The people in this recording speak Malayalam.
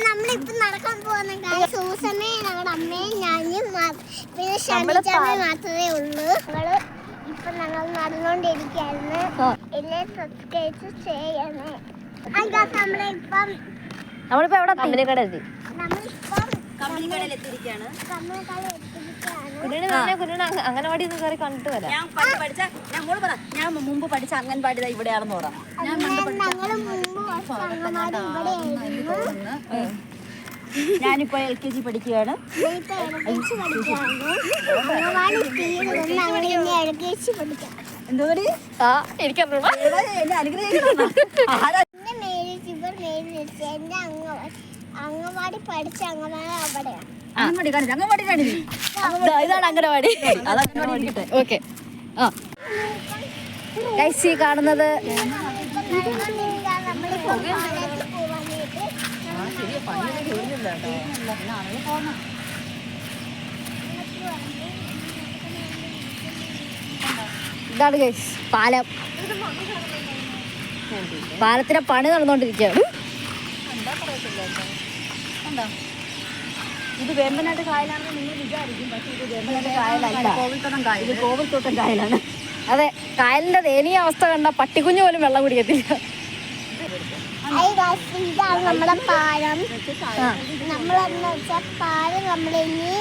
നമ്മളിപ്പോ നടക്കാൻ പോകുന്ന സൂസമ്മയും ഞങ്ങളുടെ അമ്മയും ഞാനും പിന്നെ ഷമിച്ചമ്മയും മാത്രമേ ഉള്ളൂ. ഇപ്പൊ ഞങ്ങൾ നടന്നുകൊണ്ടിരിക്കുകയായിരുന്നു. എന്നെ സബ്സ്ക്രൈബ് ചെയ്യണേ. നമ്മളിപ്പോ എവിടെ കമ്പനിക്കട എത്തി. അംഗനവാടി കയറി കണ്ടിട്ട് വരാം. ഞാൻ മുമ്പ് പഠിച്ച അംഗൻവാടി ഇവിടെയാണെന്ന് പറയാം. ഞാനിപ്പോ LKG പഠിക്കുകയാണ്. എന്തോ എനിക്കറിയാം. അംഗൻവാടി പഠിച്ച അംഗൻവാടി അവിടെയാണ്. ഇതാണ് അംഗനവാടി. ഓക്കെ. ഈ കാണുന്നത് ഇതാണ് ഗൈസ് പാലം. പാലത്തിന്റെ പണി നടന്നുകൊണ്ടിരിക്കുകയാണ്. ഇത് വേമ്പനാട്ട് കായലാണെന്ന് നിങ്ങൾ വിചാരിക്കും. പക്ഷേ ഇത് വേമ്പനാട്ട് കായലല്ല, കോവിൽത്തോട്ടം കായൽ. ഇത് കോവിൽത്തോട്ടം കായലാണ്. അതെ, കായലിന്റെ ദയനീയ അവസ്ഥ കണ്ട പട്ടിക്കുഞ്ഞു പോലും വെള്ളം കുടിക്കത്തില്ല. ഇതാണ് നമ്മുടെ പാലം. നമ്മളെന്ന് വെച്ചാൽ പാലം നമ്മളിനി